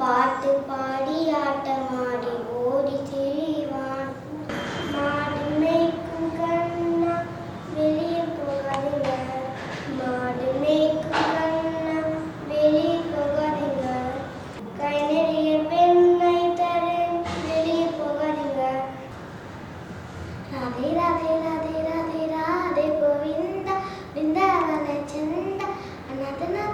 பாட்டு பாடி ஆட்டமாடி ஓடி திரிவான். மாடு மேய்க்கும் கண்ணா வெளியே போகாதீங்க, மாடு மேய்க்கும் கண்ணா வெளியே போகாதீங்க, கை நிறைய பெண்ணை தரேன் வெளியே போகாதீங்க. ராதே ராதே ராதே ராதே ராதே கோவிந்தா, விந்தாவன சந்தா, அநாதனா